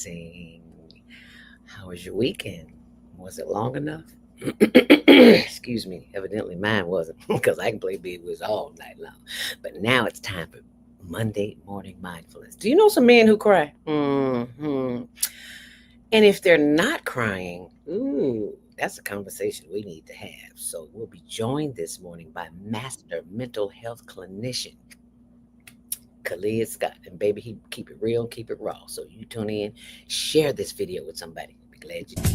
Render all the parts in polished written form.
Rising. How was your weekend? Was it long enough? Excuse me. Evidently mine wasn't because I can play Big Wiz all night long. But now it's time for Monday morning mindfulness. Do you know some men who cry? And if they're not crying, ooh, that's a conversation we need to have. So we'll be joined this morning by master mental health clinician Khalid Scott. And baby, he keep it real, keep it raw. So you tune in, share this video with somebody. Be glad you did.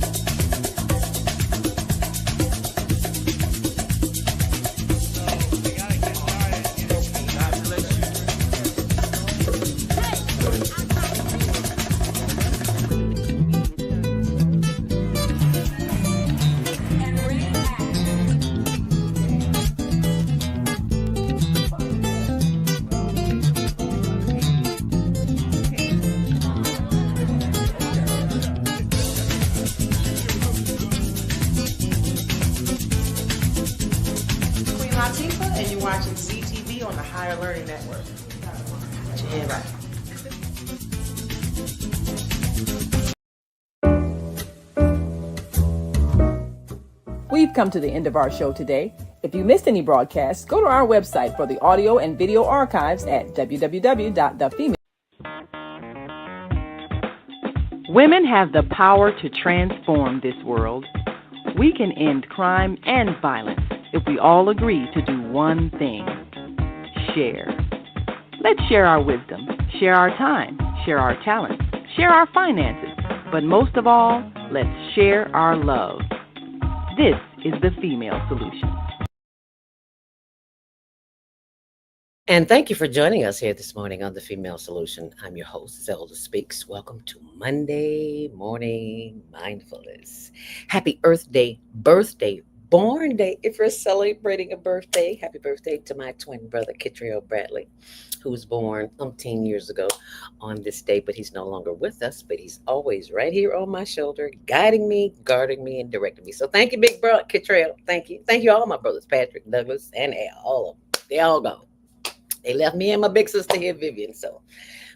And you're watching CTV on the Higher Learning Network. Put your hand right. We've come to the end of our show today. If you missed any broadcasts, go to our website for the audio and video archives at www.thefemale. Women have the power to transform this world. We can end crime and violence if we all agree to do one thing: share. Let's share our wisdom, share our time, share our talents, share our finances, but most of all, let's share our love. This is the Female Solution. And thank you for joining us here this morning on The Female Solution. I'm your host, Zelda Speaks. Welcome to Monday Morning Mindfulness. Happy Earth Day, birthday, born day. If you're celebrating a birthday, happy birthday to my twin brother, Kittriell Bradley, who was born umpteen years ago on this day, but he's no longer with us, but he's always right here on my shoulder, guiding me, guarding me, and directing me. So thank you, big brother, Kittriell. Thank you. Thank you, all my brothers, Patrick, Douglas, and Al, all of them. They all gone. They left me and my big sister here, Vivian. So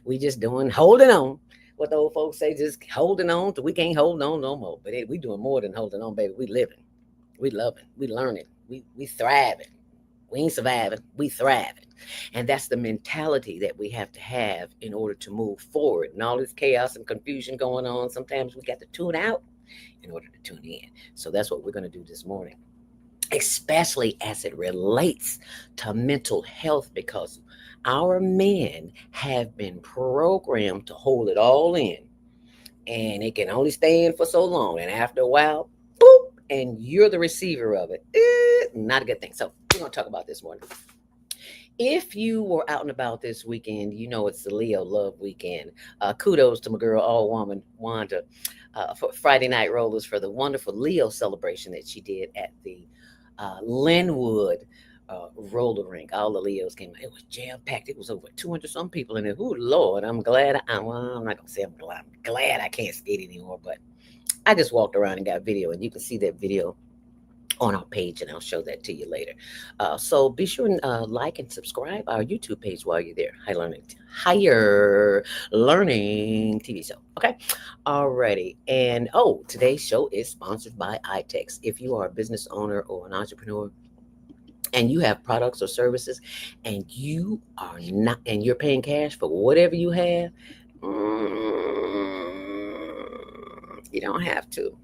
we just holding on. What the old folks say, just holding on till we can't hold on no more. But we doing more than holding on, baby. We living. We loving. We learning. We thriving. We ain't surviving. We thriving. And that's the mentality that we have to have in order to move forward. And all this chaos and confusion going on, sometimes we got to tune out in order to tune in. So that's what we're going to do this morning, especially as it relates to mental health, because our men have been programmed to hold it all in, and it can only stay in for so long. And after a while, boop, and you're the receiver of it. Not a good thing. So we're going to talk about this morning. If you were out and about this weekend, you know it's the Leo Love Weekend. Kudos to my girl, all woman, Wanda, for Friday Night Rollers for the wonderful Leo celebration that she did at the Linwood roller rink. All the Leos came out. It was jam-packed. It was over 200 some people in there. Oh, Lord, I'm glad. I'm not going to say I'm glad I can't skate anymore, but I just walked around and got video, and you can see that video on our page, and I'll show that to you later. So be sure and like and subscribe our YouTube page while you're there. Higher Learning TV show. Okay. Alrighty. And today's show is sponsored by iTex. If you are a business owner or an entrepreneur and you have products or services and you are not, and you're paying cash for whatever you have, you don't have to.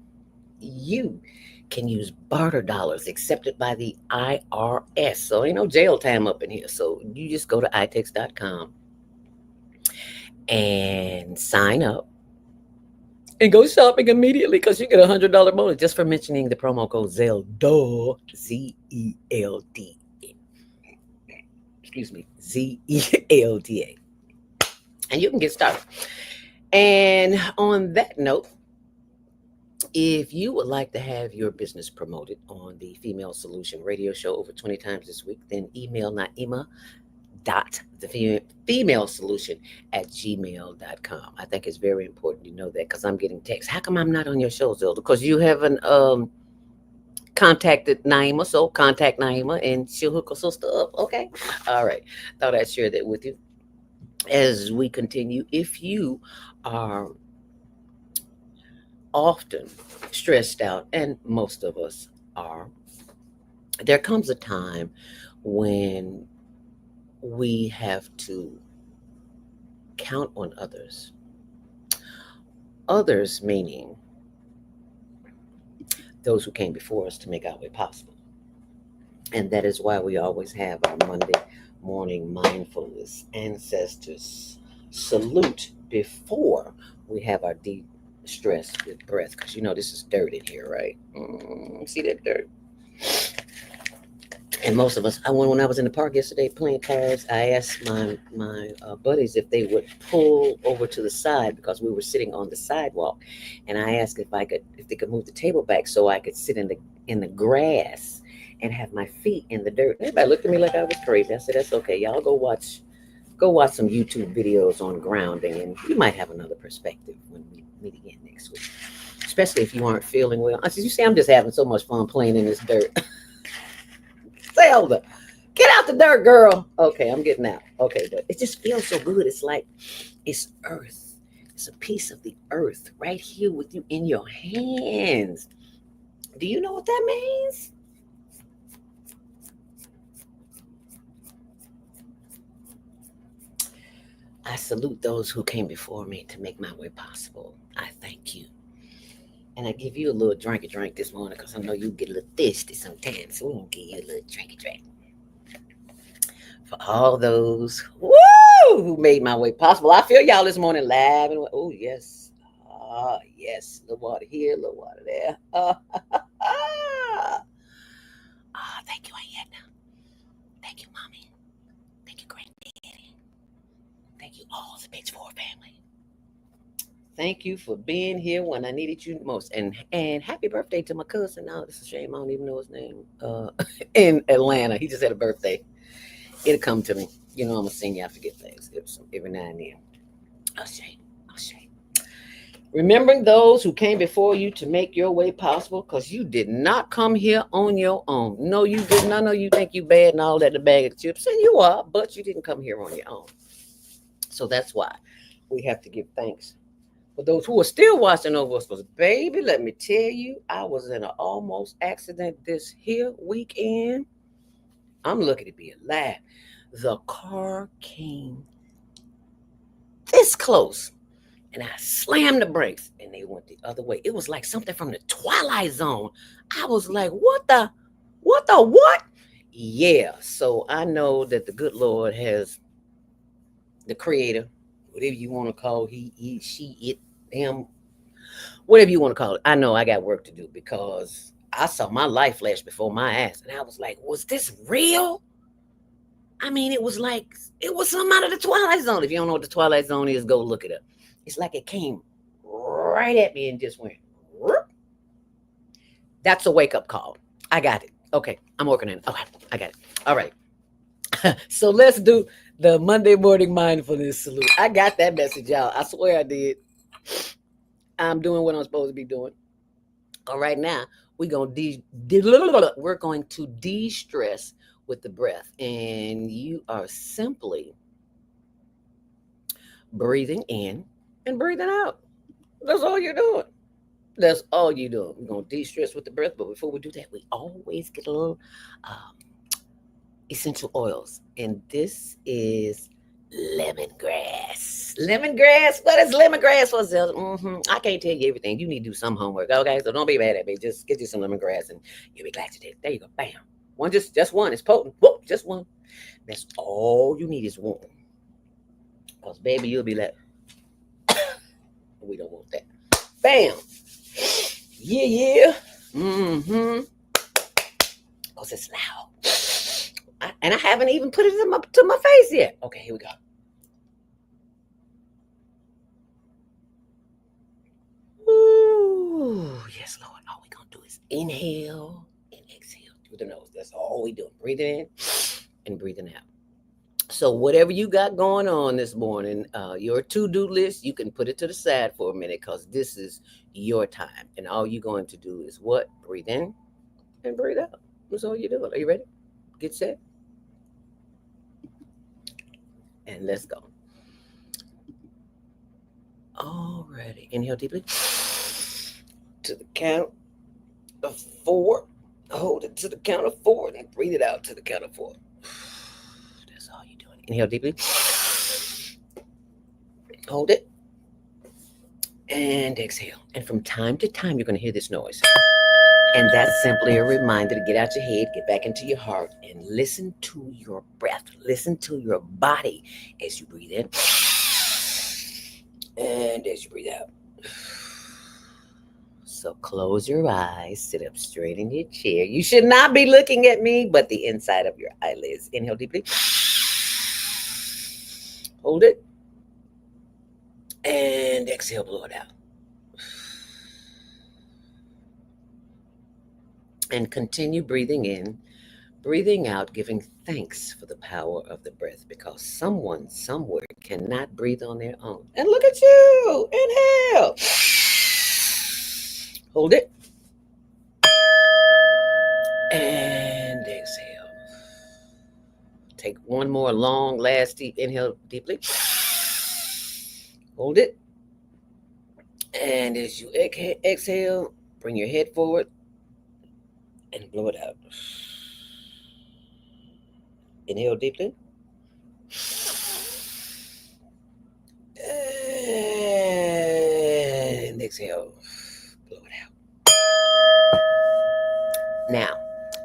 You can use barter dollars accepted by the IRS. So ain't no jail time up in here. So you just go to itex.com and sign up and go shopping immediately, because you get $100 bonus just for mentioning the promo code ZELDA, ZELD. Excuse me, ZELDA. And you can get started. And on that note, if you would like to have your business promoted on the Female Solution radio show over 20 times this week, then email naima.thefemalesolution@gmail.com. I think it's very important you know that, because I'm getting texts. How come I'm not on your show, Zelda? Because you haven't contacted Naima, so contact Naima and she'll hook us up. Okay? All right. Thought I'd share that with you as we continue. If you are often stressed out, and most of us are, there comes a time when we have to count on others. Others meaning those who came before us to make our way possible. And that is why we always have our Monday morning mindfulness ancestors salute before we have our deep stress with breath. Because you know, this is dirt in here, right? See that dirt? And most of us, when I was in the park yesterday playing cards, I asked my buddies if they would pull over to the side because we were sitting on the sidewalk, and I asked if they could move the table back so I could sit in the grass and have my feet in the dirt. Everybody looked at me like I was crazy. I said, "That's okay. Y'all go watch some YouTube videos on grounding, and you might have another perspective when we meet again next week. Especially if you aren't feeling well." I said, "You see, I'm just having so much fun playing in this dirt." Zelda, get out the dirt, girl. Okay, I'm getting out. Okay, but it just feels so good. It's like it's earth. It's a piece of the earth right here with you in your hands. Do you know what that means? I salute those who came before me to make my way possible. I thank you. And I give you a little drinky drink this morning because I know you get a little thirsty sometimes. So we're going to give you a little drinky drink. For all those who made my way possible. I feel y'all this morning laughing. Oh, yes. Ah, yes. A little water here, a little water there. Thank you, Ayana. Thank you, Mommy. Thank you, Granddaddy. Thank you, all the Bitch Four family. Thank you for being here when I needed you the most. And happy birthday to my cousin. Now, it's a shame I don't even know his name. In Atlanta. He just had a birthday. It'll come to me. You know, I'm a senior. I forget things every now and then. I'll say. I'll say. Remembering those who came before you to make your way possible, because you did not come here on your own. No, you didn't. I know you think you bad and all that, the bag of chips, and you are, but you didn't come here on your own. So that's why we have to give thanks for those who are still watching over us. Because, baby, let me tell you, I was in an almost accident this here weekend. I'm lucky to be alive. The car came this close and I slammed the brakes and they went the other way. It was like something from the Twilight Zone. I was like, what? Yeah. So I know that the good Lord has the creator, whatever you want to call he, she, it, him, whatever you want to call it. I know I got work to do because I saw my life flash before my eyes and I was like, was this real? I mean, it was like it was something out of the Twilight Zone. If you don't know what the Twilight Zone is, go look it up. It's like it came right at me and just went. Whoop. That's a wake up call. I got it. Okay, I'm working on it. Okay, I got it. All right. So let's do the Monday morning mindfulness salute. I got that message, y'all. I swear I did. I'm doing what I'm supposed to be doing. All right, now we're going to de-stress with the breath, and you are simply breathing in and breathing out. That's all you're doing. That's all you're doing. We're gonna de-stress with the breath, but before we do that, we always get a little um, essential oils, and this is lemongrass. Lemongrass. What is lemongrass for? I can't tell you everything. You need to do some homework, okay? So don't be mad at me. Just get you some lemongrass, and you'll be glad you did. There you go. Bam. One, just one. It's potent. Whoop, just one. That's all you need is one. Cause baby, you'll be like, we don't want that. Bam. Yeah, yeah. Mm-hmm. Cause it's loud. And I haven't even put it to my face yet. Okay, here we go. Ooh, yes, Lord. All we're gonna do is inhale and exhale through the nose. That's all we do. Breathe in and breathing out. So whatever you got going on this morning, your to-do list, you can put it to the side for a minute because this is your time. And all you're going to do is what? Breathe in and breathe out. That's all you're doing. Are you ready? Get set. And let's go. Alrighty. Inhale deeply. to the count of four. Hold it to the count of four and breathe it out to the count of four. That's all you're doing. Inhale deeply. Hold it. And exhale. And from time to time, you're going to hear this noise. And that's simply a reminder to get out your head, get back into your heart, and listen to your breath. Listen to your body as you breathe in and as you breathe out. So close your eyes, sit up straight in your chair. You should not be looking at me, but the inside of your eyelids. Inhale deeply. Hold it. And exhale, blow it out. And continue breathing in, breathing out, giving thanks for the power of the breath, because someone somewhere cannot breathe on their own. And look at you. Inhale. Hold it. And exhale. Take one more long, last deep inhale deeply. Hold it. And as you exhale, bring your head forward and blow it out. Inhale deeply. And exhale. Blow it out. Now,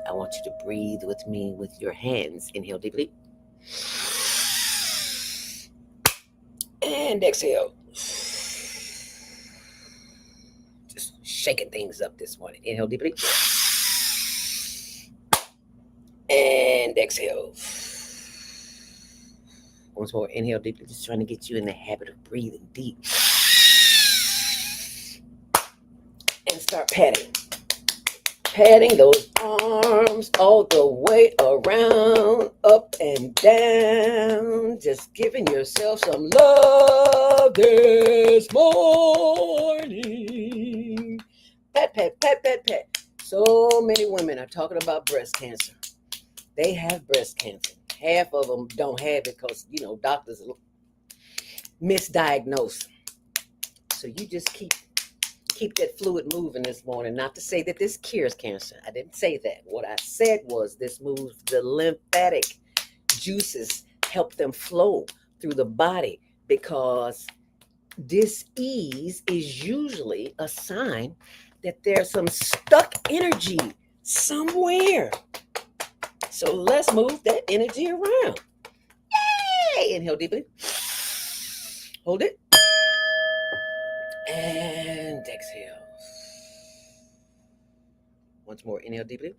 I want you to breathe with me with your hands. Inhale deeply. And exhale. Just shaking things up this morning. Inhale deeply. And exhale. Once more, inhale deeply. Just trying to get you in the habit of breathing deep. And start patting. Patting those arms all the way around, up and down. Just giving yourself some love this morning. Pat, pat, pat, pat, pat. So many women are talking about breast cancer. They have breast cancer. Half of them don't have it because, doctors misdiagnose. So you just keep that fluid moving this morning. Not to say that this cures cancer. I didn't say that. What I said was this moves the lymphatic juices, help them flow through the body, because dis-ease is usually a sign that there's some stuck energy somewhere. So let's move that energy around. Yay! Inhale deeply. Hold it. And exhale. Once more, inhale deeply.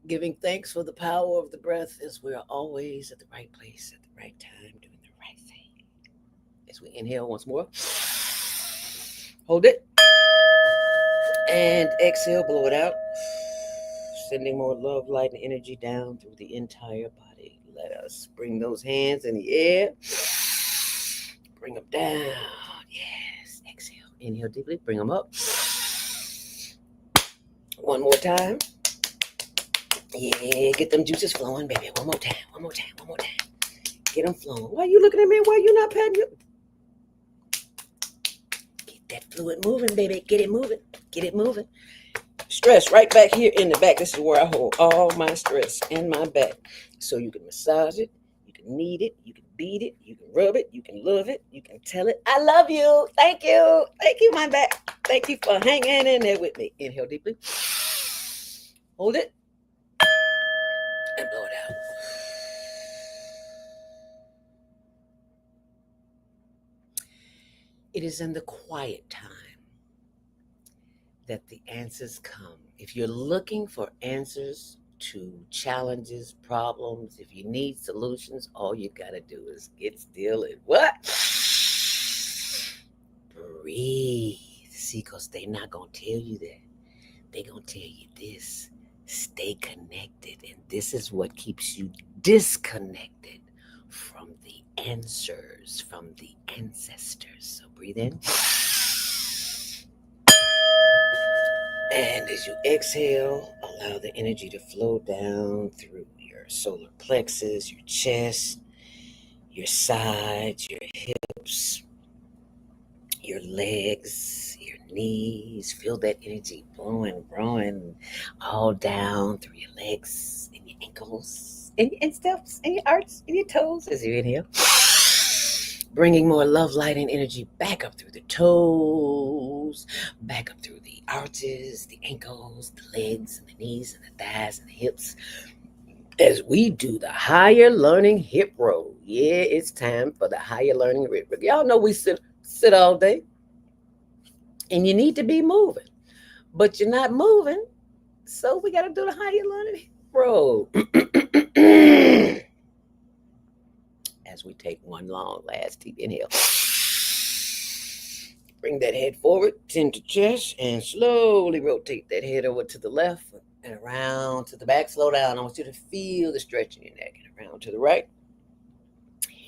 Giving thanks for the power of the breath, as we are always at the right place at the right time, doing the right thing. As we inhale once more. Hold it. And exhale, blow it out. Sending more love, light, and energy down through the entire body. Let us bring those hands in the air. Bring them down. Yes. Exhale. Inhale deeply. Bring them up. One more time. Yeah, get them juices flowing, baby. One more time. One more time. One more time. Get them flowing. Why are you looking at me? Why are you not patting you? Get that fluid moving, baby. Get it moving. Get it moving. Stress right back here in the back. This is where I hold all my stress in my back. So you can massage it, you can knead it, you can beat it, you can rub it, you can love it, you can tell it, I love you. Thank you. Thank you, my back. Thank you for hanging in there with me. Inhale deeply. Hold it. And blow it out. It is in the quiet time that the answers come. If you're looking for answers to challenges, problems, if you need solutions, all you gotta do is get still and what? Breathe. See, because they're not gonna tell you that. They're gonna tell you this. Stay connected. And this is what keeps you disconnected from the answers, from the ancestors. So breathe in. And as you exhale, allow the energy to flow down through your solar plexus, your chest, your sides, your hips, your legs, your knees. Feel that energy blowing, growing all down through your legs and your ankles and steps and your arches and your toes as you inhale. Bringing more love, light, and energy back up through the toes, back up through the arches, the ankles, the legs, and the knees, and the thighs, and the hips. As we do the higher learning hip roll. Yeah, it's time for the higher learning hip roll. Y'all know we sit all day, and you need to be moving, but you're not moving, so we got to do the higher learning hip roll. As we take one long last deep inhale. Bring that head forward, chin to chest, and slowly rotate that head over to the left and around to the back. Slow down. I want you to feel the stretch in your neck. And around to the right.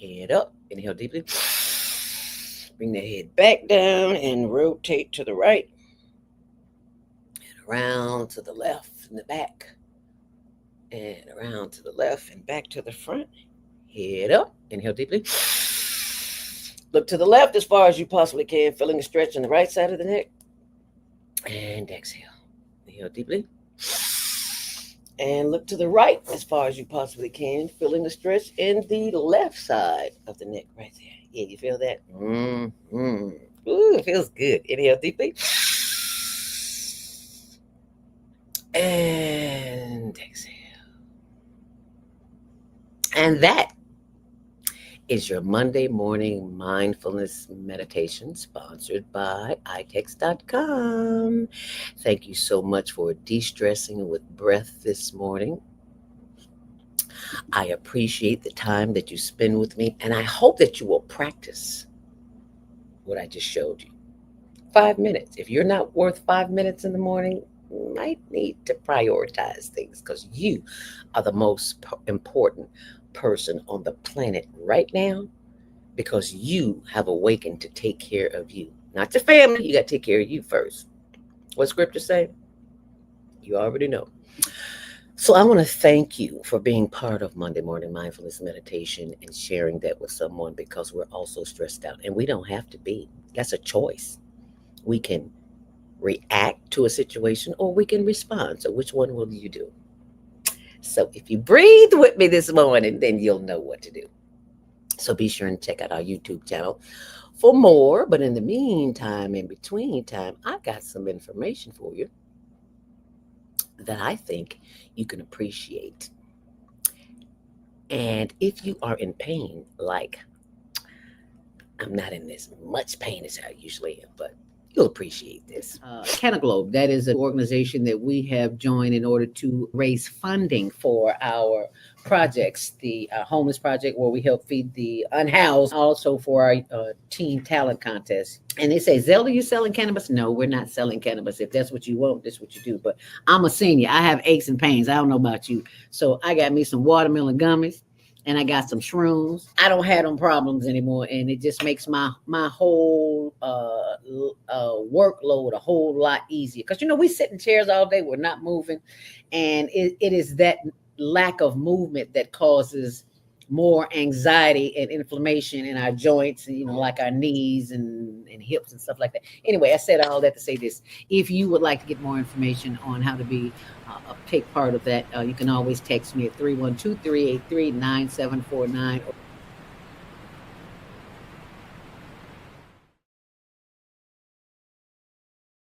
Head up. Inhale deeply. Bring the head back down and rotate to the right. And around to the left and the back. And around to the left and back to the front. Head up. Inhale deeply. Look to the left as far as you possibly can, feeling a stretch on the right side of the neck. And exhale. Inhale deeply. And look to the right as far as you possibly can, feeling the stretch in the left side of the neck right there. Yeah, you feel that? Ooh, it feels good. Inhale deeply. And exhale. And that is your Monday morning mindfulness meditation sponsored by itex.com. Thank you so much for de-stressing with breath this morning. I appreciate the time that you spend with me, and I hope that you will practice what I just showed you. 5 minutes. If you're not worth 5 minutes in the morning, you might need to prioritize things because you are the most important person on the planet right now because you have awakened to take care of you. Not your family. You got to take care of you first. What scripture say? You already know. So I want to thank you for being part of Monday Morning Mindfulness Meditation and sharing that with someone because we're also stressed out and we don't have to be. That's a choice. We can react to a situation or we can respond. So which one will you do? So if you breathe with me this morning, then you'll know what to do. So be sure and check out our YouTube channel for more. But in the meantime, in between time, I got some information for you that I think you can appreciate. And if you are in pain, like I'm not in as much pain as I usually am, but you'll appreciate this. Canaglobe, that is an organization that we have joined in order to raise funding for our projects, the homeless project where we help feed the unhoused, also for our teen talent contest. And they say, Zelda, you selling cannabis? No, we're not selling cannabis. If that's what you want, that's what you do. But I'm a senior. I have aches and pains. I don't know about you. So I got me some watermelon gummies. And I got some shrooms. I don't have them problems anymore, and it just makes my whole workload a whole lot easier. Because we sit in chairs all day, we're not moving, and it is that lack of movement that causes more anxiety and inflammation in our joints, and like our knees and hips and stuff like that. Anyway, I said all that to say this: if you would like to get more information on how to be take part of that, you can always text me at 312-383-9749.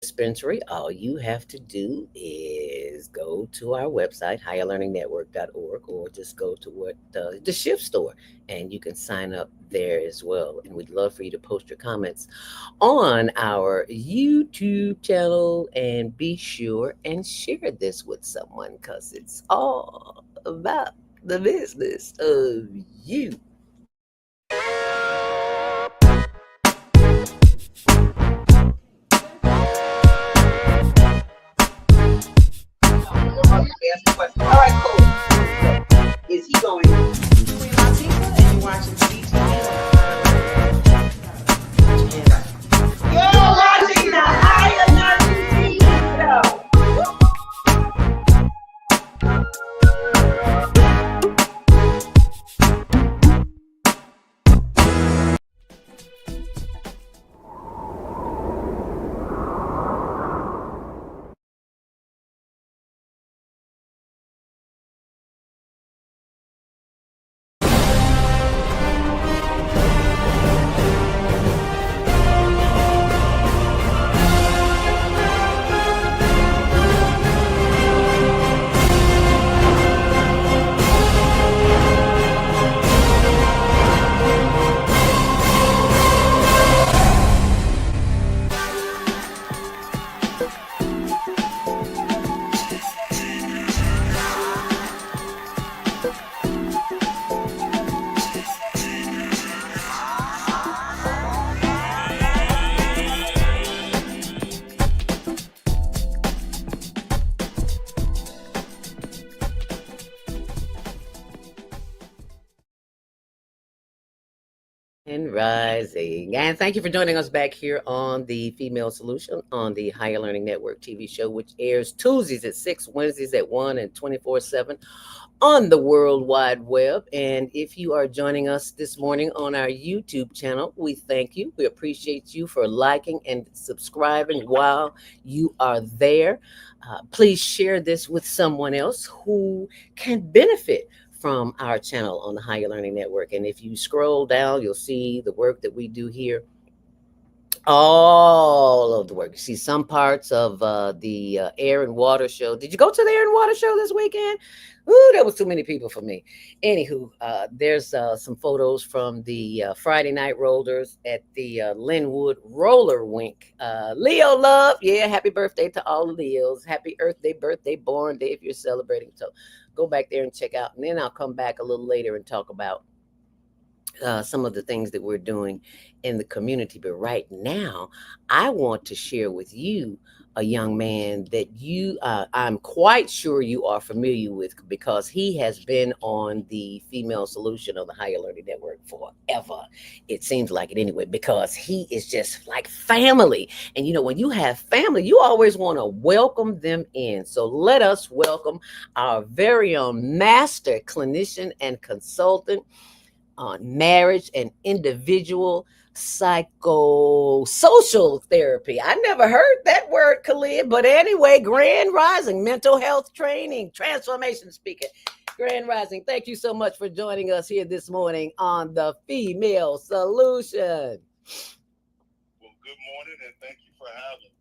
Dispensary, all you have to do is go to our website, higherlearningnetwork.org, or just go to the shift store and you can sign up there as well. And we'd love for you to post your comments on our YouTube channel and be sure and share this with someone because it's all about the business of you. All right, cool. Is he going? Queen Latifah, and you're watching CTV on the You're watching the Higher Learning Show. And rising. And thank you for joining us back here on the Female Solution on the Higher Learning Network TV show, which airs Tuesdays at 6, Wednesdays at 1, and 24/7 on the World Wide Web. And if you are joining us this morning on our YouTube channel, we thank you. We appreciate you for liking and subscribing while you are there. Please share this with someone else who can benefit from our channel on the Higher Learning Network. And if you scroll down, you'll see the work that we do here, all of the work. You see some parts of the air and water show. Did you go to the air and water show this weekend? Ooh, there was too many people for me. Anywho, there's some photos from the Friday night rollers at the Linwood Roller Wink. Leo love, yeah, happy birthday to all the Leos. Happy Earth Day, birthday, born day if you're celebrating. So go back there and check out. And then I'll come back a little later and talk about some of the things that we're doing in the community. But right now, I want to share with you a young man that I'm quite sure you are familiar with because he has been on the Female Solution of the Higher Learning Network forever. It seems like it anyway, because he is just like family. And when you have family, you always want to welcome them in. So let us welcome our very own master clinician and consultant on marriage and individual psychosocial therapy. I never heard that word, Khalid, but anyway, Grand Rising, mental health training, transformation speaker. Grand Rising, thank you so much for joining us here this morning on the Female Solution. Well, good morning, and thank you for having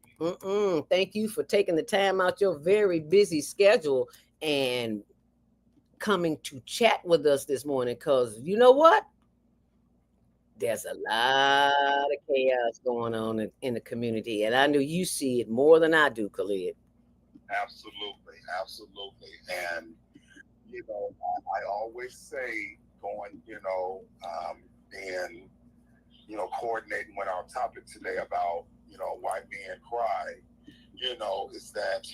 me. Thank you for taking the time out your very busy schedule and coming to chat with us this morning, because you know what? There's a lot of chaos going on in the community, and I know you see it more than I do, Khalid. Absolutely. And, I always say and, coordinating with our topic today about, why men cry, is that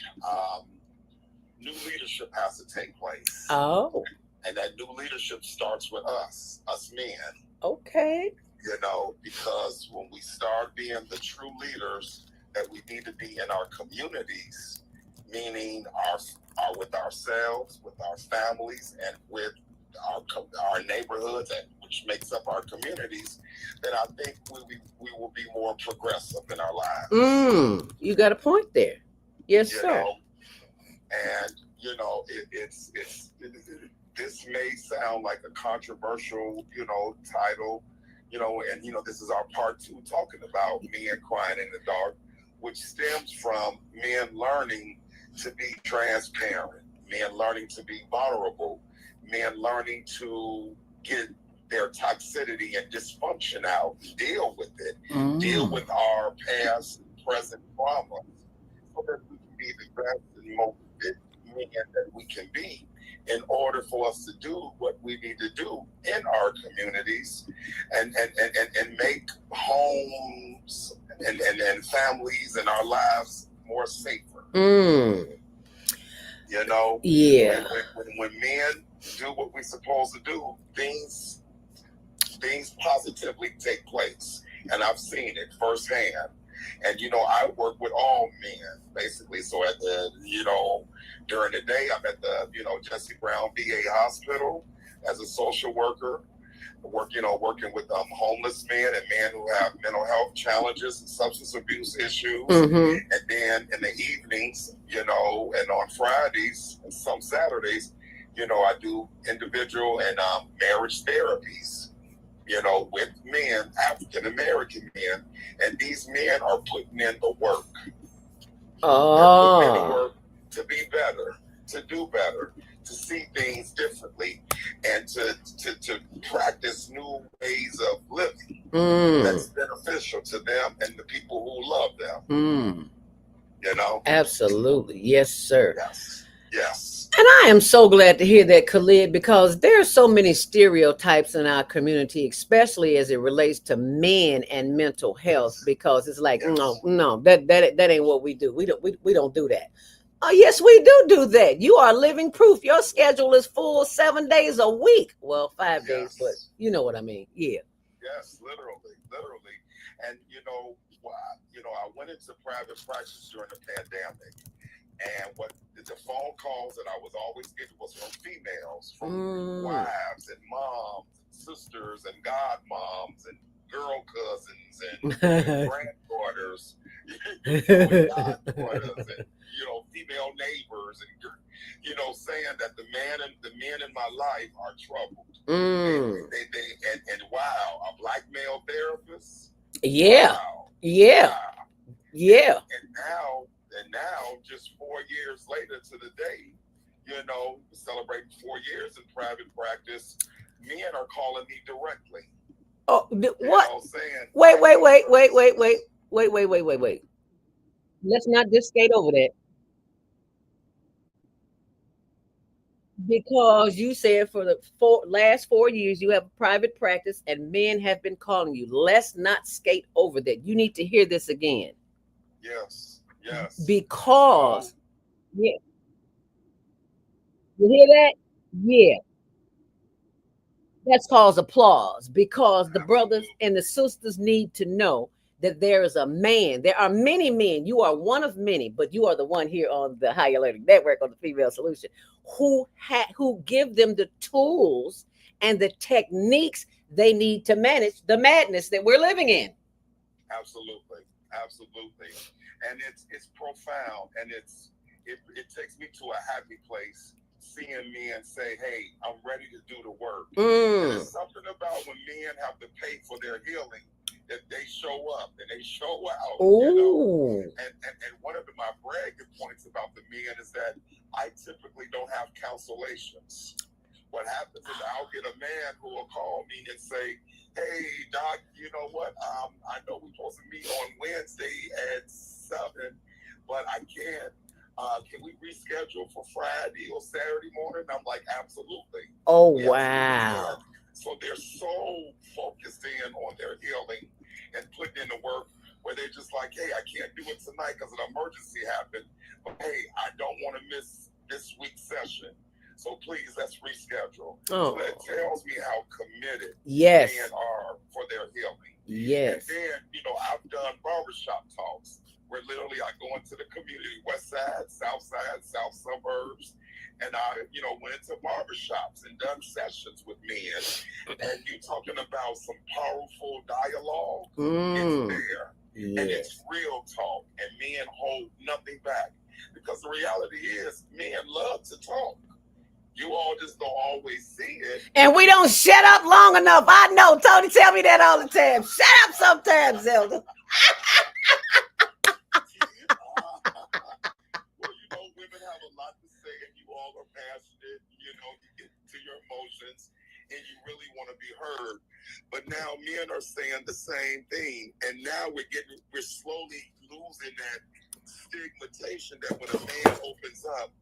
new leadership has to take place. Oh. And that new leadership starts with us men. Okay. Because when we start being the true leaders that we need to be in our communities, meaning with ourselves, with our families, and with our neighborhoods, which makes up our communities, then I think we will be more progressive in our lives. You got a point there. Yes, sir. And this may sound like a controversial, title, and this is our part 2 talking about men crying in the dark, which stems from men learning to be transparent, men learning to be vulnerable, men learning to get their toxicity and dysfunction out, deal with it, deal with our past and present traumas, so that we can be the best and most fit men that we can be in order for us to do what we need to do in our communities and make homes and families and our lives more safer. Yeah. When men do what we're supposed to do, things positively take place. And I've seen it firsthand. And, I work with all men, basically. So at the, during the day, I'm at the, Jesse Brown VA Hospital as a social worker, working with homeless men and men who have mental health challenges and substance abuse issues. And then in the evenings, and on Fridays and some Saturdays, I do individual and marriage therapies, with men, African-American men, and these men are putting in the work. Oh. They're putting in the work to be better, to do better, to see things differently, and to practice new ways of living that's beneficial to them and the people who love them. Absolutely. Yes, sir. Yes. And I am so glad to hear that, Khalid, because there are so many stereotypes in our community, especially as it relates to men and mental health, because it's like, no, that ain't what we do. We don't do that. Oh, yes, we do that. You are living proof. Your schedule is full 7 days a week. Well, 5 days, but you know what I mean. Yeah. Yes, literally. And I went into private practice during the pandemic, and what the phone calls that I was always getting was from females, from Mm. wives and moms, and sisters and godmoms and girl cousins and granddaughters, and goddaughters and female neighbors and saying that the men in my life are troubled. Mm. And wow, a black male therapist. Yeah. Wow. Yeah. Wow. Yeah. And now, just 4 years later to the day, celebrating 4 years in private practice, men are calling me directly. Oh, what? Saying, Wait. Let's not just skate over that because you said for the last 4 years you have a private practice and men have been calling you. Let's not skate over that. You need to hear this again. Yes. Because, yeah, you hear that? Yeah. That's called applause because the brothers and the sisters need to know that there is a man. There are many men. You are one of many, but you are the one here on the Higher Learning Network on the Female Solution who give them the tools and the techniques they need to manage the madness that we're living in. Absolutely. And it's profound, and it takes me to a happy place seeing men say, "Hey, I'm ready to do the work." And there's something about when men have to pay for their healing that they show up and they show out. And one of my bragging points about the men is that I typically don't have cancellations. What happens is I'll get a man who will call me and say, "Hey, Doc, you know what? I know we're supposed to meet on Wednesday at 7, but I can't. Can we reschedule for Friday or Saturday morning?" I'm like, "Absolutely." Oh, wow. So they're so focused in on their healing and putting in the work where they're just like, "Hey, I can't do it tonight because an emergency happened. But hey, I don't want to miss this week's session. So please, let's reschedule." Oh. So that tells me how committed yes. men are for their healing. Yes. And then, I've done barbershop talks where literally I go into the community, west side, south suburbs, and I, went into barbershops and done sessions with men. And you're talking about some powerful dialogue. It's there. Yes. And it's real talk. And men hold nothing back. Because the reality is, men love to talk. You all just don't always see it. And we don't shut up long enough. I know. Tony tell me that all the time. Shut up sometimes, Zelda. Well, women have a lot to say, and you all are passionate. You get to your emotions, and you really want to be heard. But now men are saying the same thing, and now we're slowly losing that stigmatization that when a man opens up,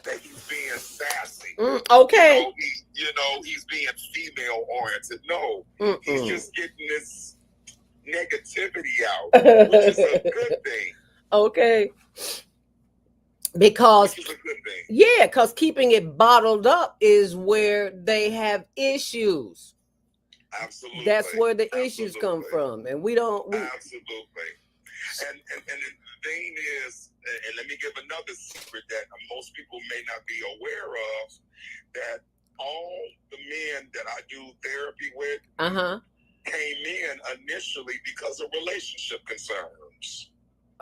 that he's being sassy. Okay. He's being female oriented. No, he's just getting this negativity out, which is a good thing. Okay. Because because keeping it bottled up is where they have issues. Absolutely. That's where the issues come from. And we don't absolutely. And the thing is, and let me give another secret that most people may not be aware of, that all the men that I do therapy with came in initially because of relationship concerns.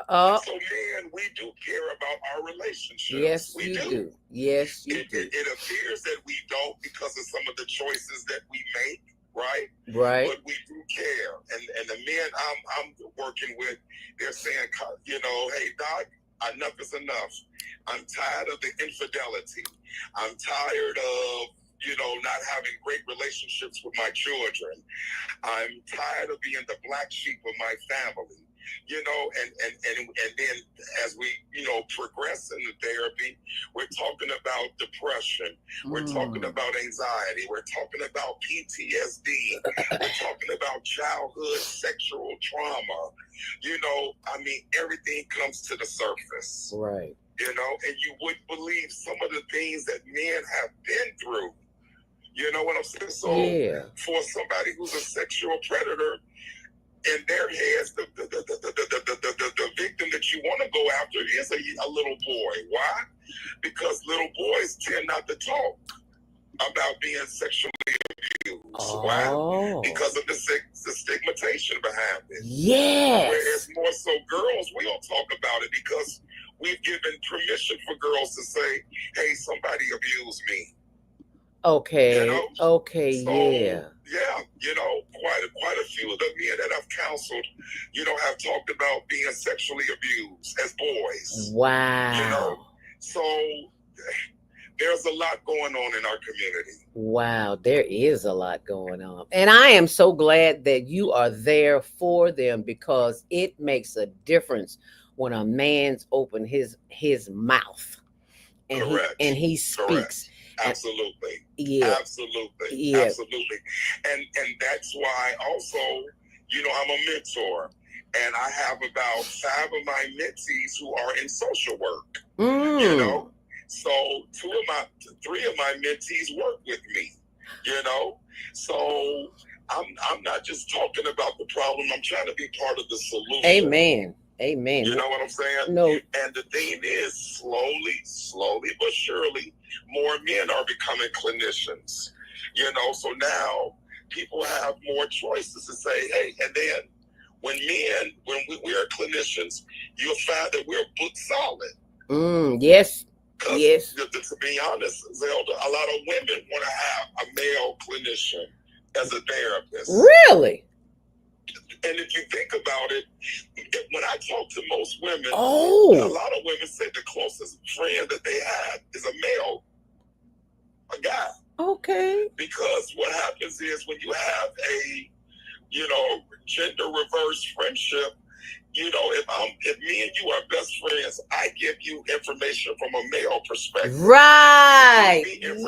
So, man, we do care about our relationships. Yes, we do. Yes, you do. It appears that we don't because of some of the choices that we make, right? Right. But we do care. And the men I'm working with, they're saying, "Hey, Doc, enough is enough. I'm tired of the infidelity. I'm tired of not having great relationships with my children. I'm tired of being the black sheep of my family." And then as we, progress in the therapy, we're talking about depression. We're talking about anxiety. We're talking about PTSD. We're talking about childhood sexual trauma. Everything comes to the surface. Right. And you wouldn't believe some of the things that men have been through. You know what I'm saying? So Yeah. for somebody who's a sexual predator, in their heads, the victim that you want to go after is a little boy. Why? Because little boys tend not to talk about being sexually abused. Why? Oh. Because of the stigmatization behind it. Yes. Whereas more so girls, we don't talk about it because we've given permission for girls to say, hey, somebody abused me. Okay. You know? Okay. So, yeah. Yeah, you know, quite a few of the men that I've counseled, you know, have talked about being sexually abused as boys. Wow. You know, so there's a lot going on in our community. Wow, there is a lot going on. And I am so glad that you are there for them, because it makes a difference when a man's open his mouth and Correct. he speaks. Correct. Absolutely. Yeah. Absolutely. Yeah. Absolutely. And that's why also, you know, I'm a mentor, and I have about 5 of my mentees who are in social work. You know? So 3 of my mentees work with me, you know? So I'm not just talking about the problem, I'm trying to be part of the solution. Amen. Amen. You know what I'm saying? No. And the thing is, slowly but surely, more men are becoming clinicians. You know, so now people have more choices to say, hey, and then when we are clinicians, you'll find that we're book solid. Yes. Yes. To be honest, Zelda, a lot of women want to have a male clinician as a therapist. Really? And if you think about it, when I talk to most women, a lot of women say the closest friend that they have is a male, a guy. Okay. Because what happens is when you have a, you know, gender reverse friendship, you know, if me and you are best friends, I give you information from a male perspective. Right.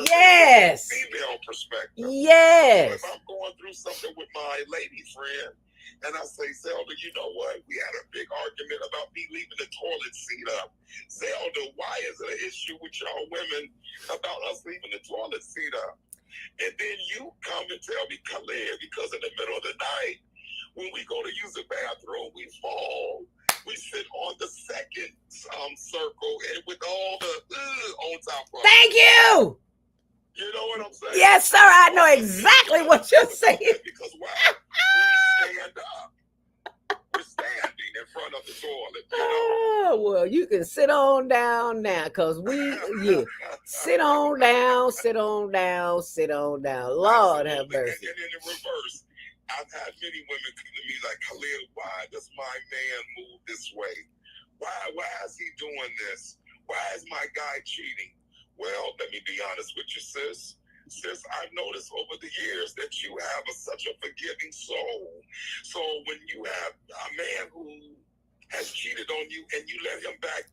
Yes. From a female perspective. Yes. So if I'm going through something with my lady friend, and I say, Zelda, you know what? We had a big argument about me leaving the toilet seat up. Zelda, why is it an issue with y'all women about us leaving the toilet seat up? And then you come and tell me, Khalid, because in the middle of the night, when we go to use the bathroom, we fall. We sit on the second circle, and with all the on top of it. Thank you. You know what I'm saying? Yes, sir. I know exactly what you're saying. Because why? We stand up. We're standing in front of the toilet. You know? Oh, well, you can sit on down now, because sit on down, sit on down, sit on down. Lord have mercy. And in the reverse, I've had many women come to me like, Khalid, why does my man move this way? Why is he doing this? Why is my guy cheating? Well, let me be honest with you, sis. Sis, I've noticed over the years that you have such a forgiving soul. So when you have a man who has cheated on you and you let him back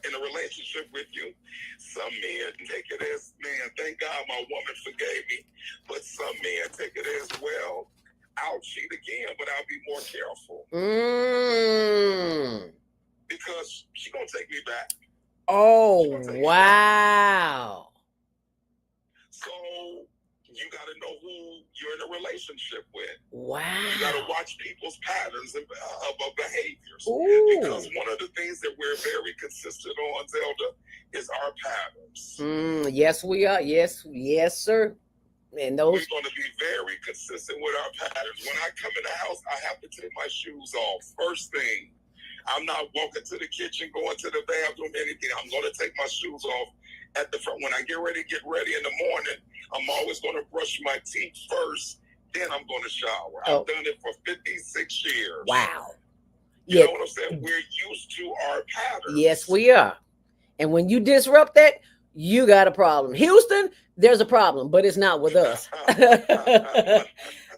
in a relationship with you, some men take it as, man, thank God my woman forgave me. But some men take it as, well, I'll cheat again, but I'll be more careful. Because she's going to take me back. Oh, wow. So you got to know who you're in a relationship with. Wow. You got to watch people's patterns of behaviors. Ooh. Because one of the things that we're very consistent on, Zelda, is our patterns. Yes, we are. Yes, sir. And those... We're going to be very consistent with our patterns. When I come in the house, I have to take my shoes off. First thing. I'm not walking to the kitchen, going to the bathroom, anything. I'm going to take my shoes off at the front. When I get ready in the morning, I'm always going to brush my teeth first. Then I'm going to shower. I've done it for 56 years. Wow. You know what I'm saying? We're used to our patterns. Yes, we are. And when you disrupt that, you got a problem. Houston, there's a problem, but it's not with us.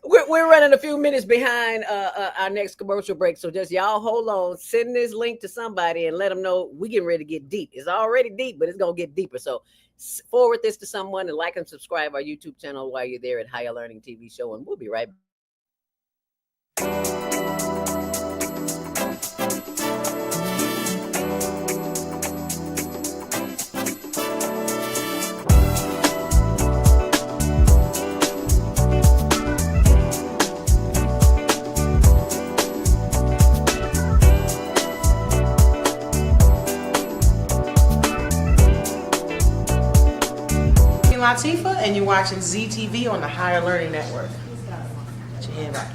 We're running a few minutes behind our next commercial break. So just y'all hold on, send this link to somebody and let them know we getting ready to get deep. It's already deep, but it's going to get deeper. So forward this to someone and like and subscribe our YouTube channel while you're there at Higher Learning TV Show. And we'll be right back. Queen Latifah, and you're watching ZTV on the Higher Learning Network. Put your hand back.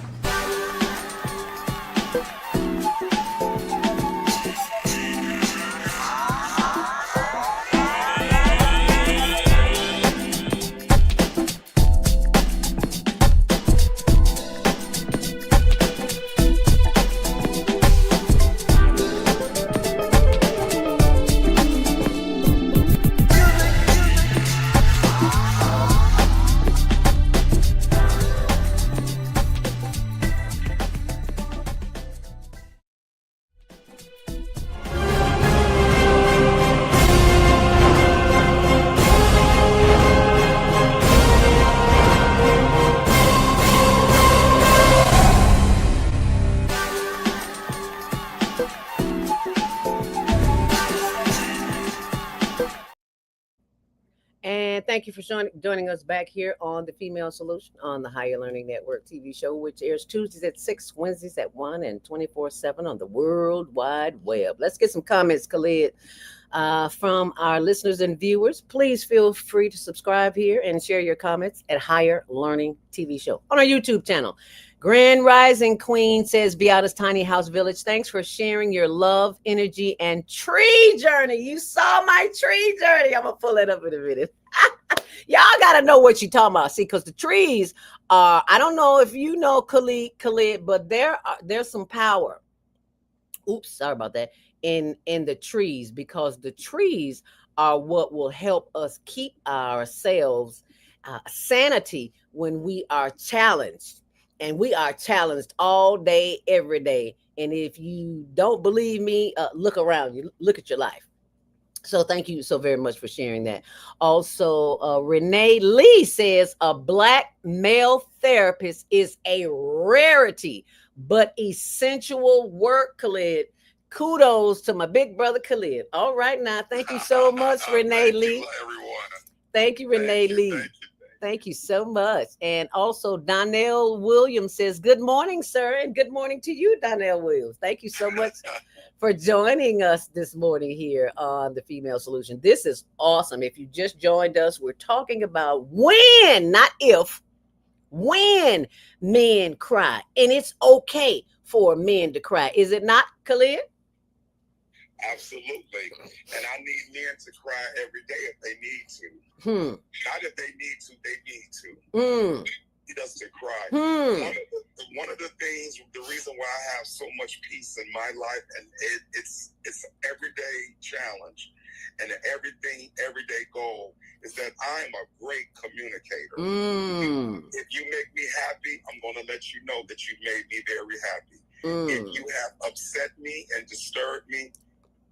And thank you for joining us back here on the Female Solution on the Higher Learning Network TV show, which airs Tuesdays at 6, Wednesdays at 1, and 24/7 on the World Wide Web. Let's get some comments, Khalid, from our listeners and viewers. Please feel free to subscribe here and share your comments at Higher Learning TV show on our YouTube channel. Grand Rising Queen says, Beata's Tiny House Village, thanks for sharing your love, energy, and tree journey. You saw my tree journey. I'm going to pull it up in a minute. Y'all got to know what you're talking about. See, because the trees are, I don't know if you know Khalid, but there's some power. Oops, sorry about that. In the trees, because the trees are what will help us keep ourselves sanity when we are challenged. And we are challenged all day, every day. And if you don't believe me, look around you, look at your life. So thank you so very much for sharing that. Also, Renee Lee says a Black male therapist is a rarity, but essential work, Khalid. Kudos to my big brother, Khalid. All right, now, thank you so much, Renee Lee. You, everyone. Thank you, Renee Lee. Thank you. Thank you so much. And also, Donnell Williams says, good morning, sir. And good morning to you, Donnell Williams. Thank you so much for joining us this morning here on The Female Solution. This is awesome. If you just joined us, we're talking about when, not if, when men cry. And it's okay for men to cry. Is it not, Khalid? Absolutely. And I need men to cry every day if they need to. Not if they need to, they need to. Need us to cry. One of the things, the reason why I have so much peace in my life, and it's an everyday challenge and an everyday goal, is that I'm a great communicator. If you make me happy, I'm going to let you know that you made me very happy. If you have upset me and disturbed me,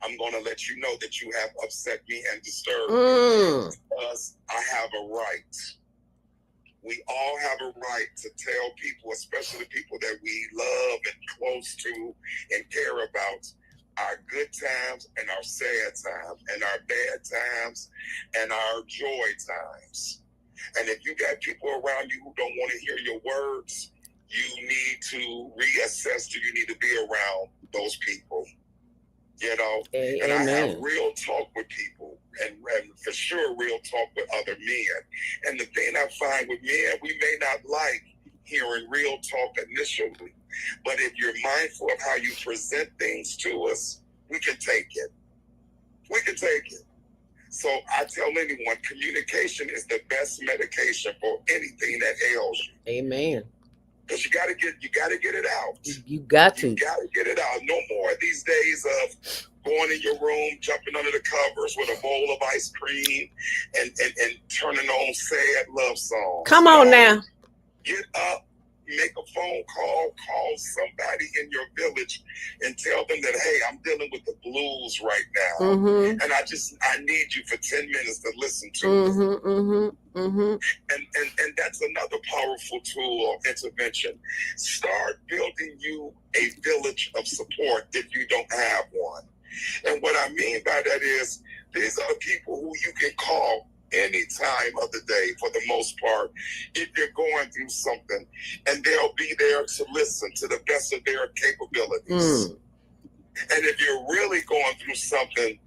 I'm going to let you know that you have upset me and disturbed me, because I have a right. We all have a right to tell people, especially people that we love and close to and care about, our good times and our sad times and our bad times and our joy times. And if you got people around you who don't want to hear your words, you need to reassess, do you need to be around those people? You know, and I have real talk with people, and for sure real talk with other men. And the thing I find with men, we may not like hearing real talk initially, but if you're mindful of how you present things to us, we can take it. We can take it. So I tell anyone, communication is the best medication for anything that ails you. Amen. Because you gotta get it out. You got to get it out. No more these days of going in your room, jumping under the covers with a bowl of ice cream and turning on sad love songs. Come on now. Get up, make a phone call somebody in your village and tell them that, hey, I'm dealing with the blues right now. And I need you for 10 minutes to listen to me. And that's another powerful tool of intervention. Start building you a village of support if you don't have one. And what I mean by that is, these are people who you can call any time of the day, for the most part, if you're going through something, and they'll be there to listen to the best of their capabilities. And if you're really going through something,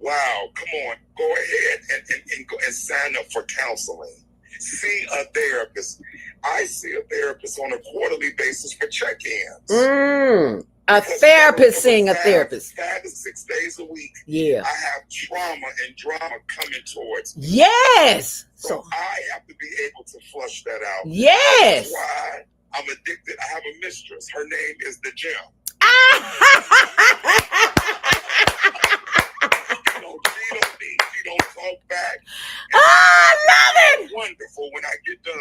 Wow, come on, go ahead and go and sign up for counseling. See a therapist. I see a therapist on a quarterly basis for check-ins. A therapist seeing a therapist. 5 to 6 days a week. Yeah. I have trauma and drama coming towards me. Yes. So I have to be able to flush that out. Yes. That's why I'm addicted. I have a mistress. Her name is the gym. She don't need, she don't talk back. Oh, I love it. Wonderful when I get done.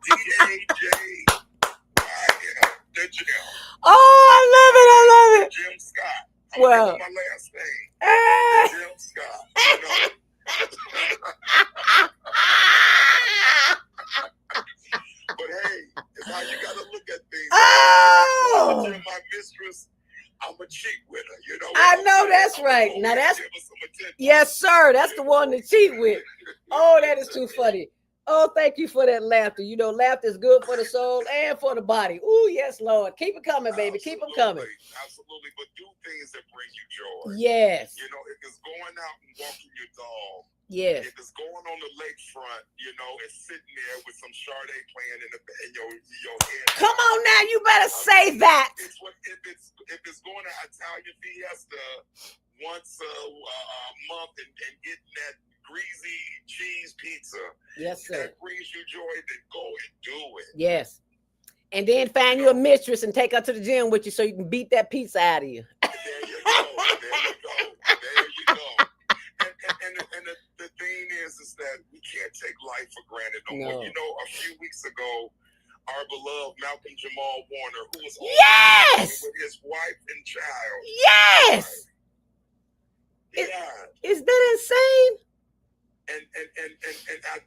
D-A-J-Y-M, the gym. Oh, I love it. I love it. Jim Scott. Well, My last name. Jim Scott. But hey, it's how you gotta look at things. Oh, You're my mistress. I'm a cheat with her, you know. I know that's right. Now that's, yes, sir. That's the one to cheat with. Oh, that is too funny. Oh, thank you for that laughter. You know, laughter is good for the soul and for the body. Oh, yes, Lord. Keep it coming, baby. Keep them coming. Absolutely. But do things that bring you joy. Yes. You know, if it's going out and walking your dog. Yes. If it's going on the lakefront, you know, and sitting there with some Sade playing in your head. Come on now, you better say that. If it's going to Italian Fiesta once a month and getting that greasy cheese pizza. Yes, sir. That brings you joy, then go and do it. Yes. And then find you a mistress and take her to the gym with you so you can beat that pizza out of you. There you go. There you go. And the thing is that we can't take life for granted no more. You know, a few weeks ago, our beloved Malcolm Jamal Warner, who was with his wife and child. Yes. Is that insane? And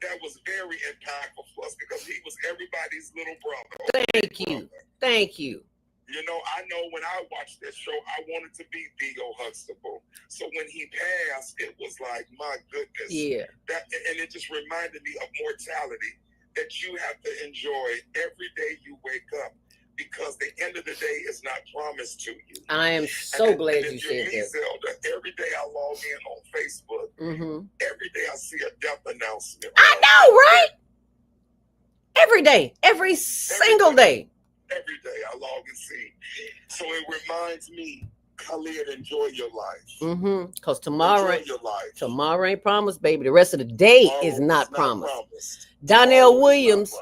that was very impactful for us because he was everybody's little brother. Thank you. Thank you. You know, I know when I watched that show, I wanted to be Theo Huxtable. So when he passed, it was like, my goodness. Yeah. And it just reminded me of mortality, that you have to enjoy every day you wake up because the end of the day is not promised to you. I am so glad you said that. Zelda, every day I log in on Facebook, every day I see a death announcement. I know, right? Every day, every single day. Every day I log and see. So it reminds me, Khalid, enjoy your life. Because tomorrow ain't promised, baby. The rest of the day is not promised. Donnell Williams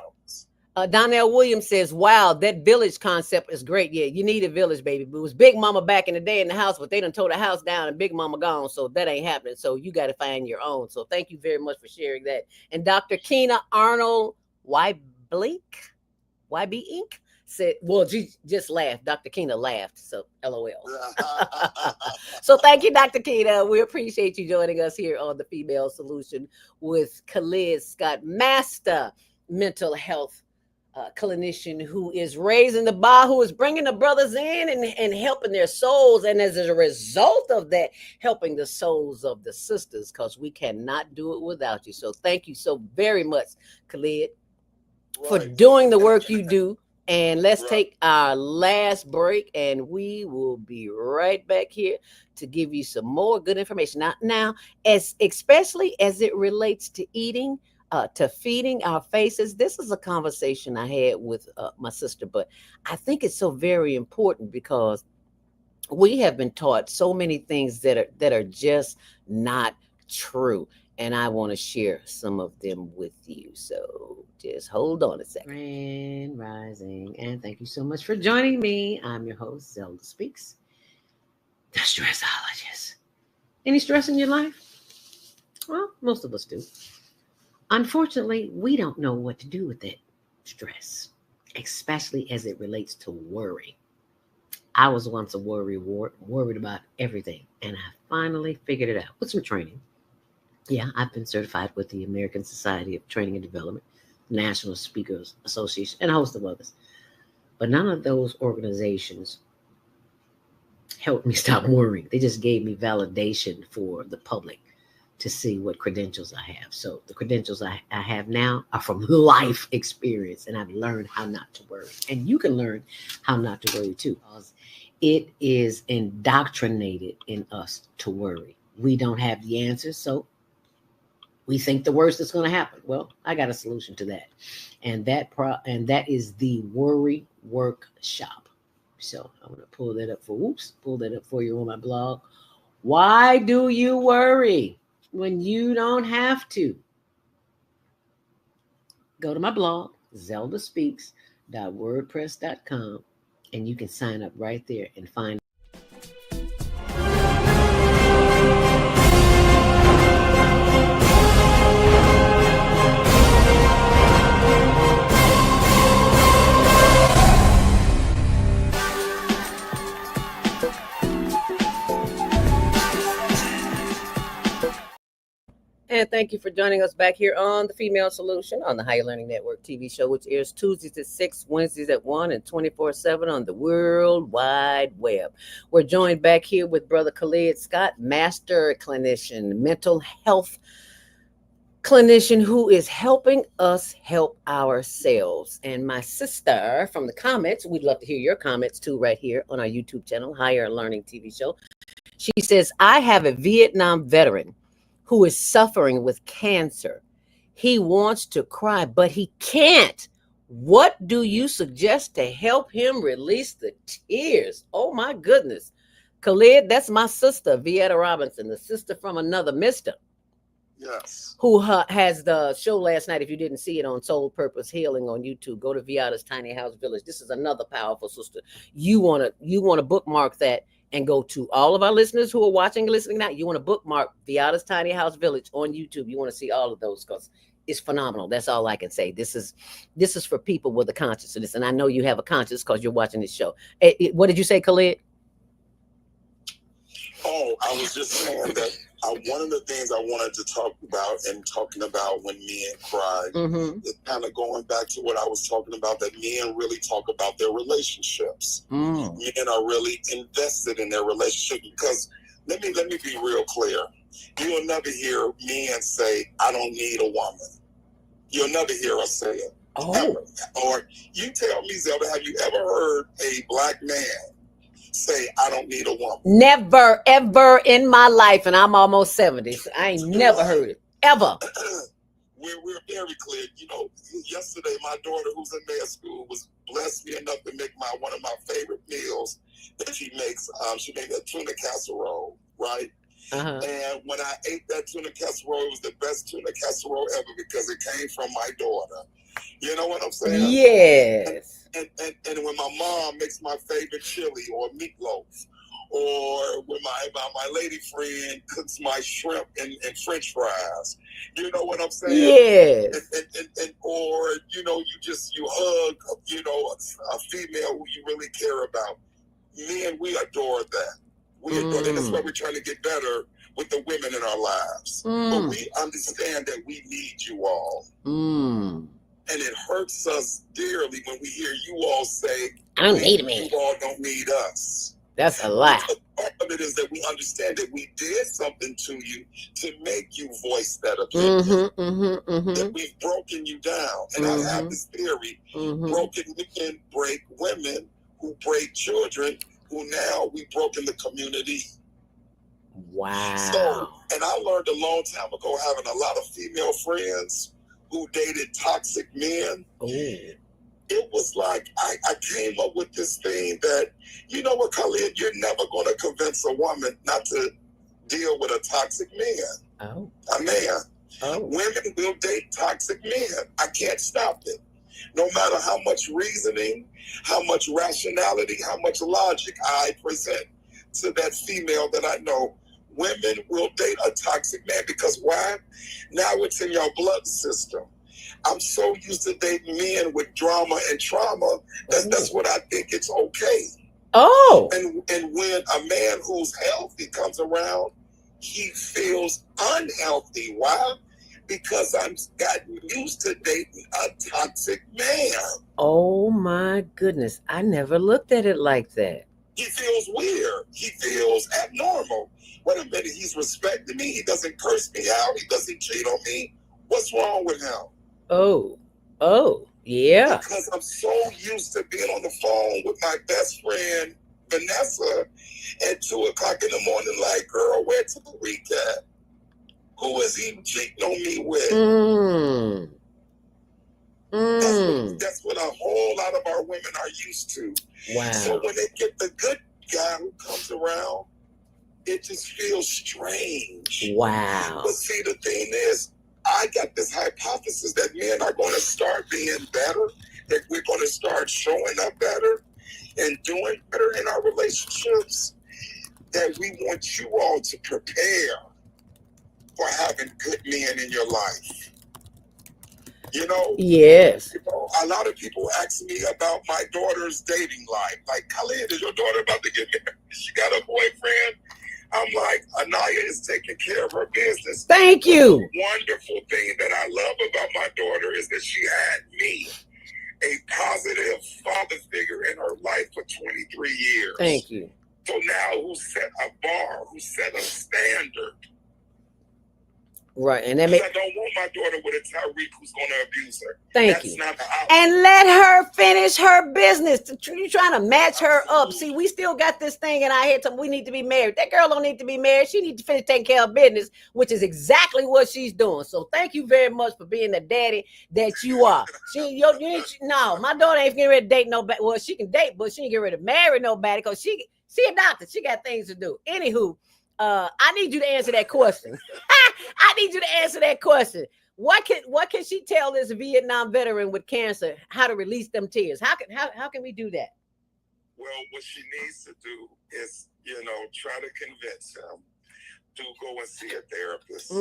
says, wow, that village concept is great. Yeah, you need a village, baby. But it was Big Mama back in the day in the house, but they done tore the house down and Big Mama gone. So that ain't happening. So you got to find your own. So thank you very much for sharing that. And Dr. Keena Arnold YB Inc. said, well, she just laughed. Dr. Keena laughed. So LOL. So thank you, Dr. Keena. We appreciate you joining us here on The Female Solution with Khalid Scott, master mental health clinician who is raising the bar, who is bringing the brothers in and helping their souls. And as a result of that, helping the souls of the sisters, because we cannot do it without you. So thank you so very much, Khalid, for doing the work you do. And let's take our last break, and we will be right back here to give you some more good information. Now, especially as it relates to eating, to feeding our faces, this is a conversation I had with my sister, but I think it's so very important because we have been taught so many things that are just not true. And I want to share some of them with you. So just hold on a second. Grand Rising. And thank you so much for joining me. I'm your host, Zelda Speaks, the stressologist. Any stress in your life? Well, most of us do. Unfortunately, we don't know what to do with that stress, especially as it relates to worry. I was once a worried about everything. And I finally figured it out with some training. Yeah, I've been certified with the American Society of Training and Development, National Speakers Association, and a host of others. But none of those organizations helped me stop worrying. They just gave me validation for the public to see what credentials I have. So the credentials I have now are from life experience, and I've learned how not to worry. And you can learn how not to worry too. Because it is indoctrinated in us to worry. We don't have the answers, so we think the worst is going to happen. Well, I got a solution to that, and that is the worry workshop. So I'm going to pull that up pull that up for you on my blog. Why do you worry when you don't have to? Go to my blog, zeldaspeaks.wordpress.com, and you can sign up right there and find. And thank you for joining us back here on The Female Solution on the Higher Learning Network TV show, which airs Tuesdays at 6, Wednesdays at 1, and 24/7 on the World Wide Web. We're joined back here with Brother Khalid Scott, Master Clinician, mental health clinician who is helping us help ourselves. And my sister from the comments, we'd love to hear your comments too right here on our YouTube channel, Higher Learning TV show. She says, I have a Vietnam veteran who is suffering with cancer. He wants to cry, but he can't. What do you suggest to help him release the tears? Oh my goodness. Khalid, that's my sister, Vieta Robinson, the sister from another mister. Yes. Who has the show last night. If you didn't see it on Soul Purpose Healing on YouTube, go to Vieta's Tiny House Village. This is another powerful sister. You want to bookmark that and go to all of our listeners who are watching and listening now. You want to bookmark Vieta's Tiny House Village on YouTube. You want to see all of those because it's phenomenal. That's all I can say. This is for people with a consciousness, and I know you have a conscience because you're watching this show. What did you say, Khalid? Oh, I was just saying that one of the things I wanted to talk about and talking about when men cry is kind of going back to what I was talking about, that men really talk about their relationships. Men are really invested in their relationship because let me be real clear. You'll never hear men say, I don't need a woman. You'll never hear us say it. Oh. Ever. Or you tell me, Zelda, have you ever heard a black man say, I don't need a woman? Never, ever in my life, and I'm almost 70. So I ain't never heard it, ever. We're very clear. You know, yesterday my daughter, who's in med school, was blessed me enough to make one of my favorite meals that she makes. She made a tuna casserole, right? And when I ate that tuna casserole, it was the best tuna casserole ever because it came from my daughter. You know what I'm saying? Yes. And when my mom makes my favorite chili or meatloaf, or when my lady friend cooks my shrimp and French fries, you know what I'm saying? Yes. And or you hug a female who you really care about. Men, we adore that. We adore that. That's why we're trying to get better with the women in our lives. But we understand that we need you all. And it hurts us dearly when we hear you all say, I don't need me. You all don't need us. That's a lie. Part of it is that we understand that we did something to you to make you voice that opinion. That we've broken you down. And I have this theory, broken men break women, who break children, who now we've broken the community. Wow. So, and I learned a long time ago, having a lot of female friends who dated toxic men. It was like I came up with this thing that, you know what, Khalid, you're never going to convince a woman not to deal with a toxic man. A man. Women will date toxic men. I can't stop it. No matter how much reasoning, how much rationality, how much logic I present to that female that I know, women will date a toxic man because why? Now it's in your blood system. I'm so used to dating men with drama and trauma that's what I think it's okay. And when a man who's healthy comes around, he feels unhealthy. Why? Because I've gotten used to dating a toxic man. Oh my goodness. I never looked at it like that. He feels weird. He feels abnormal. Wait a minute, he's respecting me. He doesn't curse me out. He doesn't cheat on me. What's wrong with him? Yeah. Because I'm so used to being on the phone with my best friend Vanessa at 2 o'clock in the morning, like, girl, where to the recap? Who is he cheating on me with? That's what a whole lot of our women are used to. Wow. So when they get the good guy who comes around, it just feels strange. Wow. But see, the thing is, I got this hypothesis that men are going to start being better, that we're going to start showing up better and doing better in our relationships, that we want you all to prepare for having good men in your life. You know? Yes. You know, a lot of people ask me about my daughter's dating life. Like, Khalid, is your daughter about to get married? She got a boyfriend? I'm like, Anaya is taking care of her business. Thank you. The wonderful thing that I love about my daughter is that she had me, a positive father figure in her life for 23 years. Thank you. So now who set a bar, who set a standard? Right, and that I don't want my daughter with a Tyreek who's going to abuse her. Thank you. That's not the outcome. And let her finish her business. You're trying to match her up. See, we still got this thing in our head. We need to be married. That girl don't need to be married. She needs to finish taking care of business, which is exactly what she's doing. So thank you very much for being the daddy that you are. No, my daughter ain't getting ready to date nobody. Well, she can date, but she ain't getting ready to marry nobody because she a doctor. She got things to do. Anywho, I need you to answer that question. I need you to answer that question. What can she tell this Vietnam veteran with cancer how to release them tears? How can we do that? Well, what she needs to do is, try to convince him to go and see a therapist.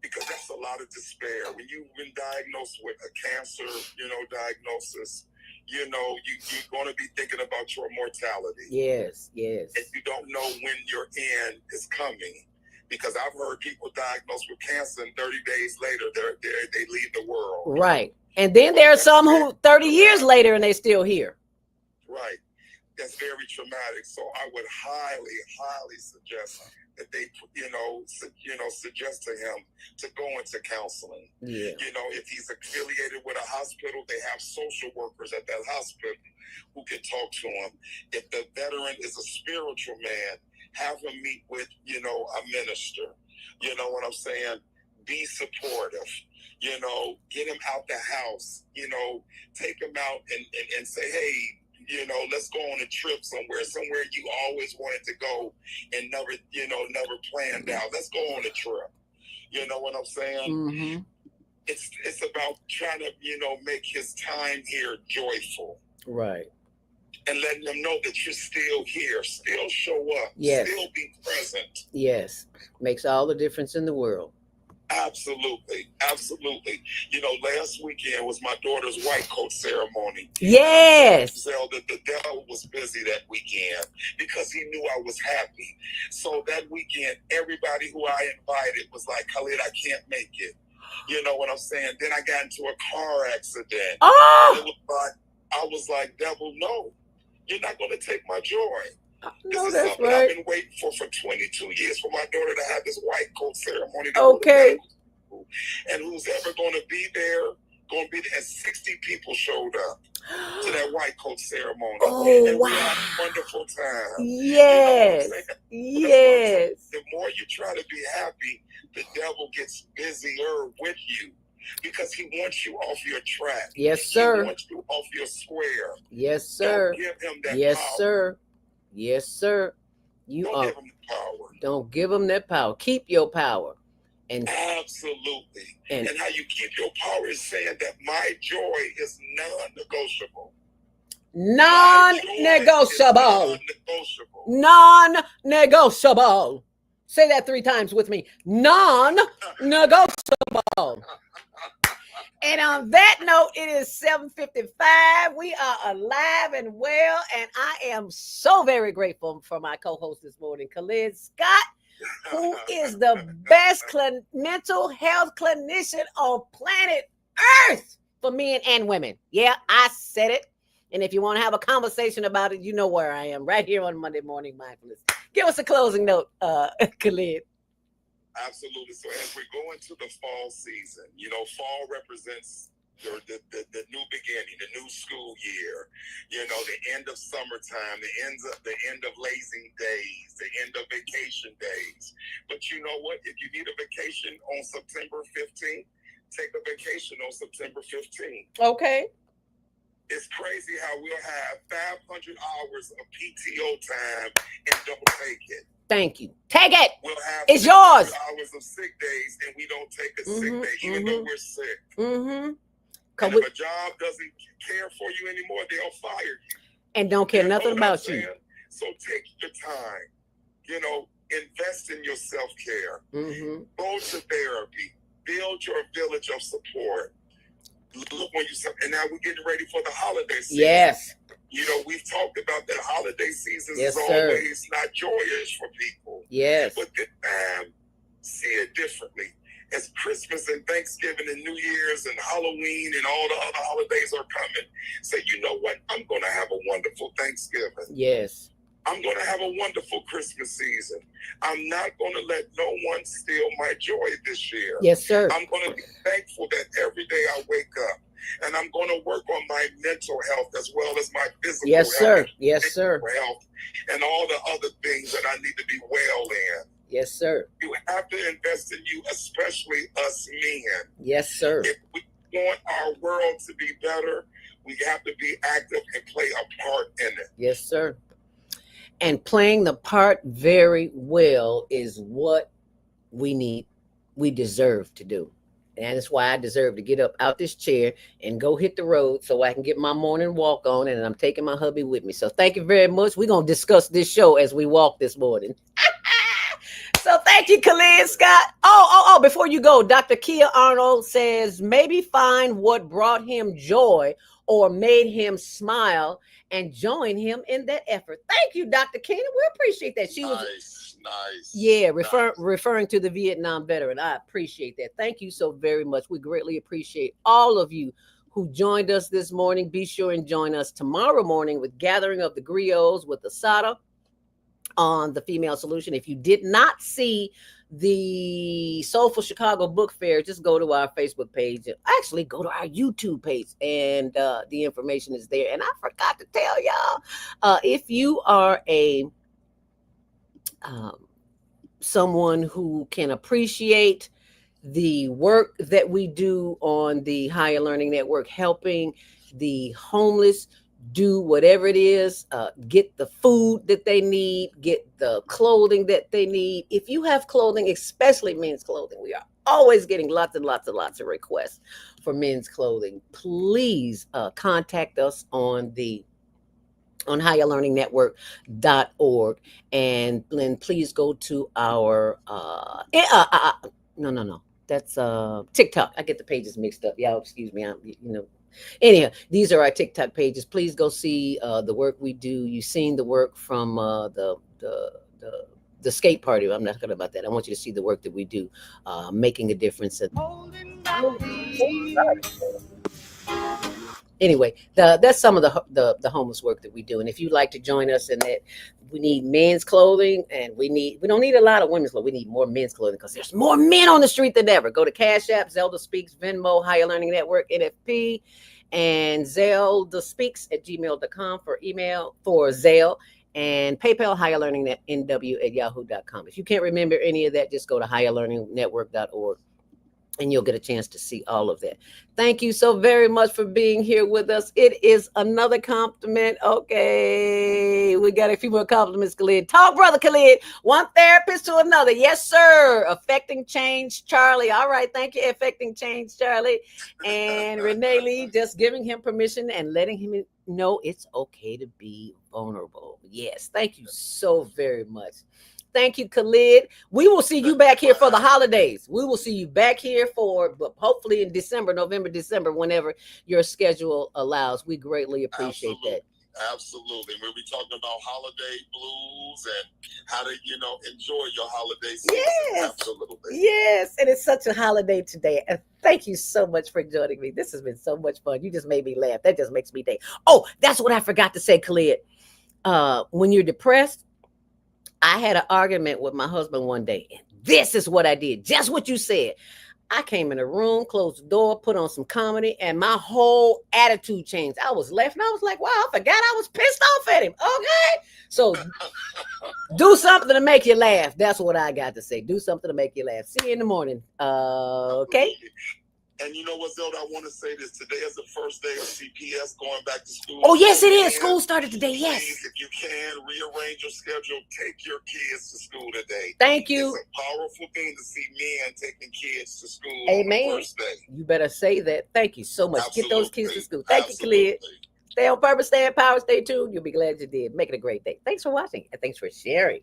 Because that's a lot of despair. When you've been diagnosed with a cancer, diagnosis, you're going to be thinking about your mortality. Yes. And you don't know when your end is coming. Because I've heard people diagnosed with cancer and 30 days later, they leave the world. Right. And then there are some who 30 years later and they're still here. Right. That's very traumatic. So I would highly, highly suggest that they, suggest to him to go into counseling. Yeah. If he's affiliated with a hospital, they have social workers at that hospital who can talk to him. If the veteran is a spiritual man, have him meet with, a minister. You know what I'm saying? Be supportive. Get him out the house. Take him out and say, hey, let's go on a trip somewhere you always wanted to go and never planned out. Let's go on a trip. You know what I'm saying? Mm-hmm. It's about trying to, make his time here joyful. Right. And letting them know that you're still here, still show up, yes. Still be present. Yes. Makes all the difference in the world. Absolutely. Last weekend was my daughter's white coat ceremony. Yes. So the devil was busy that weekend because he knew I was happy. So that weekend, everybody who I invited was like, Khalid, I can't make it. You know what I'm saying? Then I got into a car accident. Oh! I was like, devil, no. You're not going to take my joy. No, this is that's something right. I've been waiting for 22 years for my daughter to have this white coat ceremony. Okay. And who's ever going to be there, and 60 people showed up to that white coat ceremony. Oh, and wow. We had a wonderful time. Yes. Yes. The more you try to be happy, the devil gets busier with you. Because he wants you off your track. Yes, sir. He wants you off your square. Yes, sir. Don't give him that yes, power. Sir. Yes, sir. Don't give him the power. Don't give him that power. Keep your power. And absolutely. And how you keep your power is saying that my joy is non-negotiable. Non-negotiable. Non-negotiable. Say that 3 times with me. Non-negotiable. And on that note, it is 7:55. We are alive and well, and I am so very grateful for my co-host this morning, Khalid Scott, who is the best mental health clinician on planet Earth for men and women. Yeah, I said it. And if you want to have a conversation about it, you know where I am, right here on Monday Morning Mindfulness. Give us a closing note, Khalid. Absolutely. So as we go into the fall season, fall represents the new beginning, the new school year, the end of summertime, the end of lazy days, the end of vacation days. But you know what? If you need a vacation on September 15th, take a vacation on September 15th. Okay. It's crazy how we'll have 500 hours of PTO time and don't take it. Thank you. Take it. We'll have it's yours. Hours of sick days and we don't take a sick day, even though we're sick. Mm-hmm. And if a job doesn't care for you anymore, they'll fire you. And don't care nothing about you. So take your time. Invest in your self-care. Mm-hmm. Go to therapy. Build your village of support. Look when and now we're getting ready for the holiday season. Yes. We've talked about that holiday season is always not joyous for people. Yes. But this time, see it differently. As Christmas and Thanksgiving and New Year's and Halloween and all the other holidays are coming, say, you know what? I'm going to have a wonderful Thanksgiving. Yes. I'm going to have a wonderful Christmas season. I'm not going to let no one steal my joy this year. Yes, sir. I'm going to be thankful that every day I wake up, and I'm going to work on my mental health as well as my physical health. Yes, sir. Yes, sir. Health and all the other things that I need to be well in. Yes, sir. You have to invest in you, especially us men. Yes, sir. If we want our world to be better, we have to be active and play a part in it. Yes, sir. And playing the part very well is what we need, we deserve to do. And that's why I deserve to get up out this chair and go hit the road so I can get my morning walk on, and I'm taking my hubby with me. So thank you very much. We're going to discuss this show as we walk this morning. So thank you, Khalid Scott. Oh, before you go, Dr. Kia Arnold says maybe find what brought him joy or made him smile and join him in that effort. Thank you, Dr. Kia. We appreciate that. She was nice. Yeah, referring to the Vietnam veteran. I appreciate that. Thank you so very much. We greatly appreciate all of you who joined us this morning. Be sure and join us tomorrow morning with Gathering of the Griots with Asada on the Female Solution. If you did not see the Soulful Chicago Book Fair, just go to our Facebook page. Actually, go to our YouTube page, and the information is there. And I forgot to tell y'all, if you are a someone who can appreciate the work that we do on the Higher Learning Network, helping the homeless do whatever it is, get the food that they need, get the clothing that they need. If you have clothing, especially men's clothing, we are always getting lots and lots and lots of requests for men's clothing. Please contact us on higherlearningnetwork.org, and then please go to our no, that's TikTok. I get the pages mixed up. Y'all excuse me. Anyhow, these are our TikTok pages. Please go see the work we do. You've seen the work from the skate party. I'm not talking about that. I want you to see the work that we do, making a difference. Anyway, that's some of the homeless work that we do. And if you'd like to join us in that, we need men's clothing, and we don't need a lot of women's clothing. We need more men's clothing because there's more men on the street than ever. Go to Cash App, Zelda Speaks, Venmo, Higher Learning Network, NFP, and Zelda Speaks at gmail.com for email for Zelle, and PayPal, Higher Learning NW at yahoo.com. If you can't remember any of that, just go to higherlearningnetwork.org. and you'll get a chance to see all of that. Thank you so very much for being here with us. It is another compliment. Okay, we got a few more compliments, Khalid. Talk, brother Khalid. One therapist to another. Yes, sir. Affecting Change, Charlie. All right, thank you, Affecting Change, Charlie. And Renee Lee, just giving him permission and letting him know it's okay to be vulnerable. Yes, thank you so very much. Thank you, Khalid. We will see you back here for the holidays. We will see you back here but hopefully in November, December, whenever your schedule allows. We greatly appreciate that. Absolutely. We'll be talking about holiday blues and how to, enjoy your holiday season. Yes. Absolutely. Yes. And it's such a holiday today. And thank you so much for joining me. This has been so much fun. You just made me laugh. That just makes me think. Oh, that's what I forgot to say, Khalid. When you're depressed, I had an argument with my husband one day, and this is what I did. Just what you said. I came in the room, closed the door, put on some comedy, and my whole attitude changed. I was laughing. I was like, wow, I forgot I was pissed off at him. Okay. So do something to make you laugh. That's what I got to say. Do something to make you laugh. See you in the morning. Okay. And you know what, Zelda? I want to say this. Today is the first day of CPS going back to school. Oh, yes, it is. School started today. Yes. Please, if you can, rearrange your schedule. Take your kids to school today. Thank you. It's a powerful thing to see men taking kids to school Amen. on the first day. You better say that. Thank you so much. Absolutely. Get those kids to school. Thank you, Khalid. Stay on purpose, stay in power, stay tuned. You'll be glad you did. Make it a great day. Thanks for watching and thanks for sharing.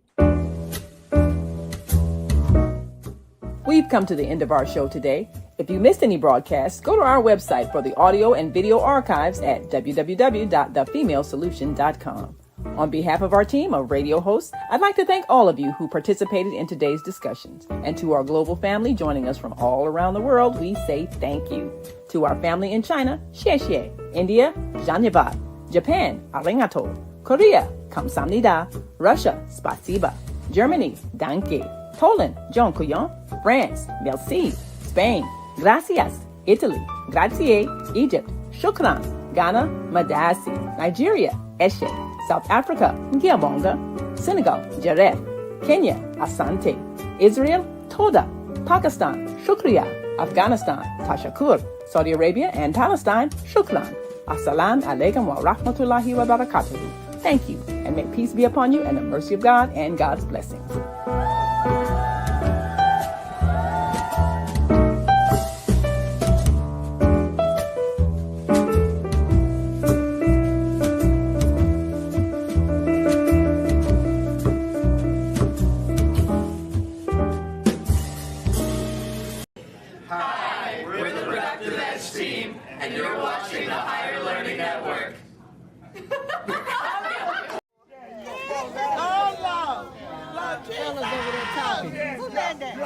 We've come to the end of our show today. If you missed any broadcasts, go to our website for the audio and video archives at www.thefemalesolution.com. On behalf of our team of radio hosts, I'd like to thank all of you who participated in today's discussions. And to our global family joining us from all around the world, we say thank you. To our family in China, xie xie. India, Dhanyavad. Japan, arigato. Korea, kamsamnida. Russia, spasiba. Germany, danke. Poland, dziękuję. France, merci. Spain, gracias. Italy, grazie. Egypt, shukran. Ghana, madasi. Nigeria, eshe. South Africa, ngiyabonga. Senegal, jaref. Kenya, asante. Israel, toda. Pakistan, shukriya. Afghanistan, tashakur. Saudi Arabia and Palestine, shukran. Assalamu alaikum wa rahmatullahi wa barakatuh. Thank you, and may peace be upon you and the mercy of God and God's blessings. Hi, we're the Productive Edge team, and you're watching the Higher Learning Network.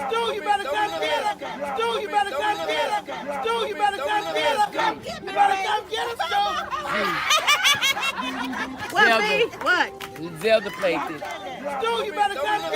Stu, you better come get him. Stu, you better come get him. Stu, you better come get him. You better come get him, Stu. What? Zelda played this. Stu, you better come get him.